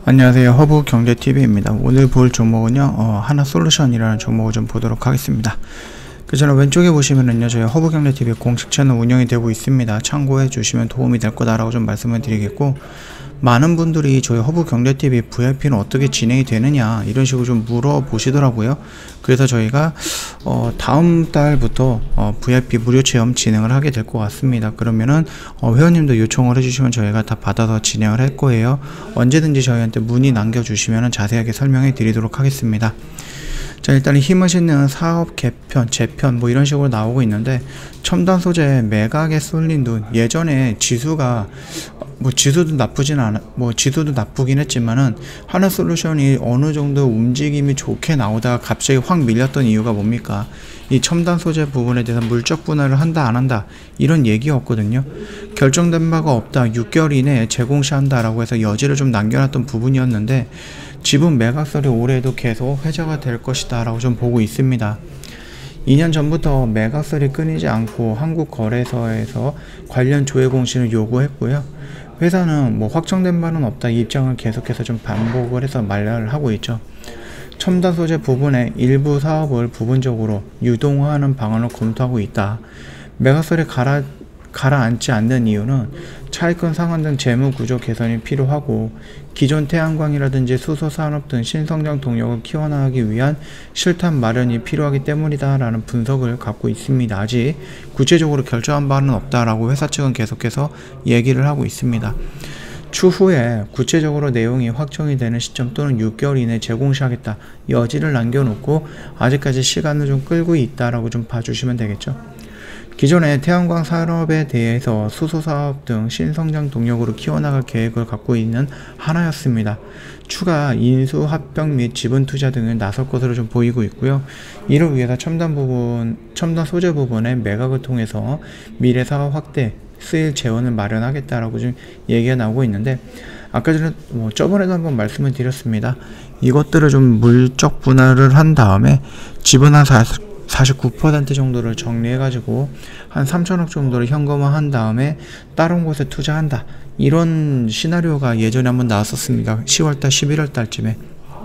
안녕하세요. 허브경제TV입니다. 오늘 볼 종목은요, 하나솔루션이라는 종목을 좀 보도록 하겠습니다. 그 전에 왼쪽에 보시면은요, 저희 허브경제TV 공식 채널 운영이 되고 있습니다. 참고해 주시면 도움이 될 거다라고 좀 말씀을 드리겠고, 많은 분들이 저희 허브경제TV VIP는 어떻게 진행이 되느냐 이런 식으로 좀 물어보시더라고요. 그래서 저희가 다음 달부터 VIP 무료 체험 진행을 하게 될 것 같습니다. 그러면은 회원님도 요청을 해주시면 저희가 다 받아서 진행을 할 거예요. 언제든지 저희한테 문의 남겨주시면 자세하게 설명해 드리도록 하겠습니다. 자, 일단 힘을 싣는 사업 개편, 재편 뭐 이런 식으로 나오고 있는데, 첨단 소재 매각에 쏠린 돈, 예전에 지수가 지수도 지수도 나쁘긴 했지만은 하나솔루션이 어느 정도 움직임이 좋게 나오다가 갑자기 확 밀렸던 이유가 뭡니까? 이 첨단 소재 부분에 대해서 물적 분할을 한다 안 한다 이런 얘기였거든요. 결정된 바가 없다, 6개월 이내에 재공시한다 라고 해서 여지를 좀 남겨놨던 부분이었는데, 지분 매각설이 올해도 계속 회자가 될 것이다 라고 좀 보고 있습니다. 2년 전부터 매각설이 끊이지 않고 한국거래소에서 관련 조회 공시를 요구했고요. 회사는 확정된 바는 없다 입장을 계속해서 좀 반복을 해서 말을 하고 있죠. 첨단 소재 부분의 일부 사업을 부분적으로 유동화하는 방안을 검토하고 있다. 매각설이 가라앉지 않는 이유는 차익권 상환 등 재무 구조 개선이 필요하고, 기존 태양광이라든지 수소산업 등 신성장 동력을 키워나가기 위한 실탄 마련이 필요하기 때문이다 라는 분석을 갖고 있습니다. 아직 구체적으로 결정한 바는 없다라고 회사 측은 계속해서 얘기를 하고 있습니다. 추후에 구체적으로 내용이 확정이 되는 시점 또는 6개월 이내에 재공시하겠다 여지를 남겨놓고 아직까지 시간을 좀 끌고 있다라고 좀 봐주시면 되겠죠. 기존의 태양광 산업에 대해서 수소사업 등 신성장 동력으로 키워나갈 계획을 갖고 있는 하나였습니다. 추가 인수, 합병 및 지분 투자 등을 나설 것으로 좀 보이고 있고요. 이를 위해서 첨단 소재 부분의 매각을 통해서 미래 사업 확대, 수익 재원을 마련하겠다라고 좀 얘기가 나오고 있는데, 아까 전에 저번에도 한번 말씀을 드렸습니다. 이것들을 좀 물적 분할을 한 다음에 지분 한 49% 정도를 정리해가지고 한 3천억 정도를 현금화 한 다음에 다른 곳에 투자한다, 이런 시나리오가 예전에 한번 나왔었습니다. 10월달 11월달쯤에.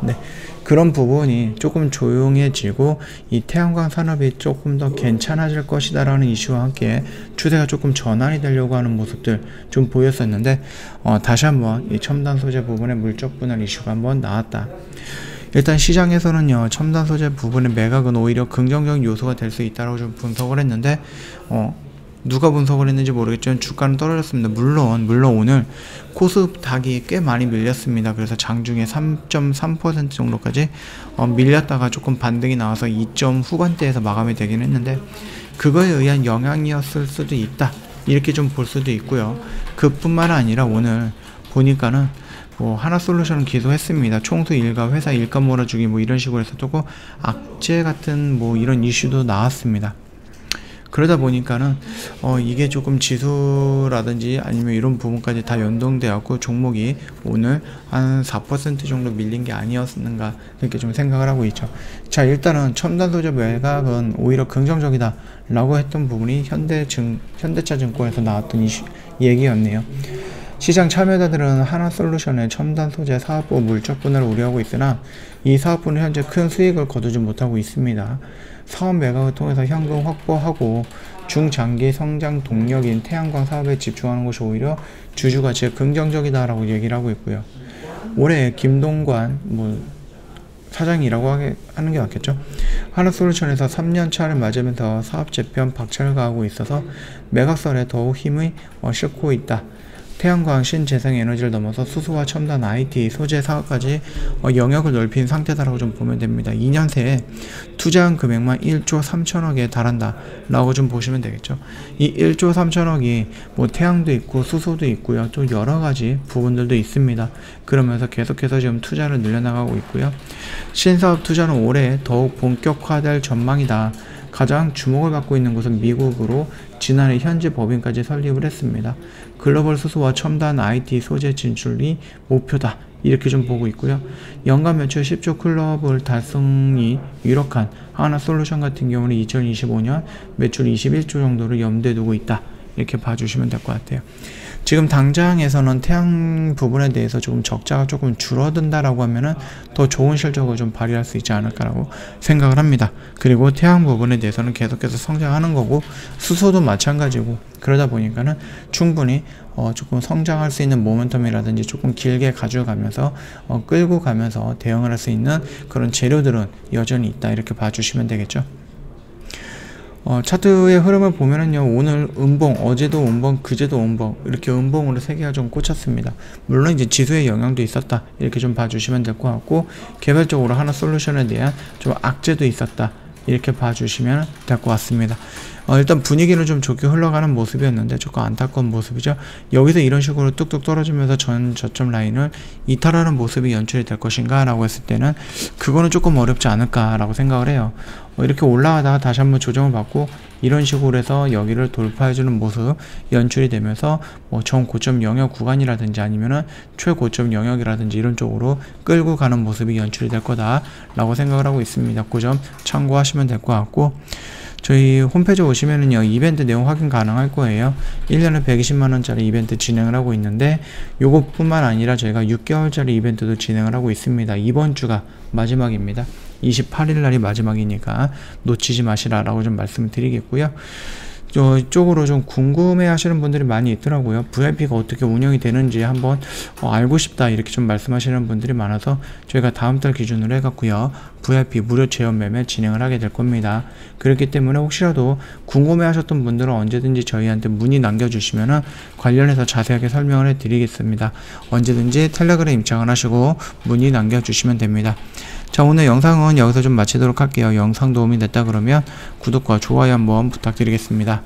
네, 그런 부분이 조금 조용해지고 이 태양광 산업이 조금 더 괜찮아질 것이다 라는 이슈와 함께 추세가 조금 전환이 되려고 하는 모습들 좀 보였었는데, 다시 한번 이 첨단 소재 부분의 물적 분할 이슈가 한번 나왔다. 일단 시장에서는요, 첨단 소재 부분의 매각은 오히려 긍정적인 요소가 될 수 있다고 좀 분석을 했는데, 누가 분석을 했는지 모르겠지만 주가는 떨어졌습니다. 물론 오늘 코스닥이 꽤 많이 밀렸습니다. 그래서 장중에 3.3% 정도까지 밀렸다가 조금 반등이 나와서 2점 후반대에서 마감이 되긴 했는데, 그거에 의한 영향이었을 수도 있다 이렇게 좀 볼 수도 있고요. 그뿐만 아니라 오늘 보니까는 하나솔루션은 기소했습니다. 총수 일가, 회사 일감 몰아주기 이런 식으로 해서 조금 악재 같은 이런 이슈도 나왔습니다. 그러다 보니까는 이게 조금 지수라든지 아니면 이런 부분까지 다 연동되었고 종목이 오늘 한 4% 정도 밀린 게 아니었는가 이렇게 좀 생각을 하고 있죠. 자, 일단은 첨단 소재 매각은 오히려 긍정적이다 라고 했던 부분이 현대차증권에서 나왔던 얘기였네요. 시장 참여자들은 하나솔루션의 첨단 소재 사업부 물적 분할을 우려하고 있으나 이 사업부는 현재 큰 수익을 거두지 못하고 있습니다. 사업 매각을 통해서 현금 확보하고 중장기 성장 동력인 태양광 사업에 집중하는 것이 오히려 주주가치에 긍정적이다라고 얘기를 하고 있고요. 올해 김동관 사장이라고 하는 게 맞겠죠. 하나솔루션에서 3년 차를 맞으면서 사업 재편 박차를 가하고 있어서 매각설에 더욱 힘을 싣고 있다. 태양광, 신재생에너지를 넘어서 수소와 첨단 IT, 소재 사업까지 영역을 넓힌 상태다라고 좀 보면 됩니다. 2년 새에 투자한 금액만 1조 3천억에 달한다 라고 좀 보시면 되겠죠. 이 1조 3천억이 태양도 있고 수소도 있고요, 또 여러가지 부분들도 있습니다. 그러면서 계속해서 지금 투자를 늘려나가고 있고요. 신사업 투자는 올해 더욱 본격화될 전망이다. 가장 주목을 받고 있는 곳은 미국으로 지난해 현지 법인까지 설립을 했습니다. 글로벌 수소와 첨단 IT 소재 진출이 목표다 이렇게 좀 보고 있고요. 연간 매출 10조 클럽을 달성이 유력한 하나솔루션 같은 경우는 2025년 매출 21조 정도를 염두에 두고 있다 이렇게 봐주시면 될 것 같아요. 지금 당장에서는 태양 부분에 대해서 조금 적자가 조금 줄어든다라고 하면은 더 좋은 실적을 좀 발휘할 수 있지 않을까라고 생각을 합니다. 그리고 태양 부분에 대해서는 계속해서 성장하는 거고 수소도 마찬가지고, 그러다 보니까는 충분히 조금 성장할 수 있는 모멘텀이라든지 조금 길게 가져가면서 끌고 가면서 대응을 할 수 있는 그런 재료들은 여전히 있다, 이렇게 봐주시면 되겠죠. 차트의 흐름을 보면은요, 오늘 음봉, 어제도 음봉, 그제도 음봉, 이렇게 음봉으로 3개가 좀 꽂혔습니다. 물론 이제 지수의 영향도 있었다, 이렇게 좀 봐주시면 될 것 같고, 개별적으로 하나솔루션에 대한 좀 악재도 있었다, 이렇게 봐주시면 될 것 같습니다. 일단 분위기는 좀 좋게 흘러가는 모습이었는데 조금 안타까운 모습이죠. 여기서 이런 식으로 뚝뚝 떨어지면서 전 저점 라인을 이탈하는 모습이 연출이 될 것인가 라고 했을 때는 그거는 조금 어렵지 않을까 라고 생각을 해요. 이렇게 올라가다가 다시 한번 조정을 받고 이런 식으로 해서 여기를 돌파해주는 모습 연출이 되면서 전 고점 영역 구간이라든지 아니면은 최고점 영역이라든지 이런 쪽으로 끌고 가는 모습이 연출이 될 거다 라고 생각을 하고 있습니다. 그 점 참고하시면 될 것 같고, 저희 홈페이지 오시면은요, 이벤트 내용 확인 가능할 거예요. 1년에 120만원짜리 이벤트 진행을 하고 있는데, 요것 뿐만 아니라 저희가 6개월짜리 이벤트도 진행을 하고 있습니다. 이번 주가 마지막입니다. 28일 날이 마지막이니까 놓치지 마시라 라고 좀 말씀을 드리겠고요. 이쪽으로 좀 궁금해 하시는 분들이 많이 있더라고요. VIP가 어떻게 운영이 되는지 한번 알고 싶다, 이렇게 좀 말씀하시는 분들이 많아서 저희가 다음 달 기준으로 해갖고요, VIP 무료 체험 매매 진행을 하게 될 겁니다. 그렇기 때문에 혹시라도 궁금해 하셨던 분들은 언제든지 저희한테 문의 남겨주시면 관련해서 자세하게 설명을 해드리겠습니다. 언제든지 텔레그램 입장을 하시고 문의 남겨주시면 됩니다. 자, 오늘 영상은 여기서 좀 마치도록 할게요. 영상 도움이 됐다 그러면 구독과 좋아요 한번 부탁드리겠습니다.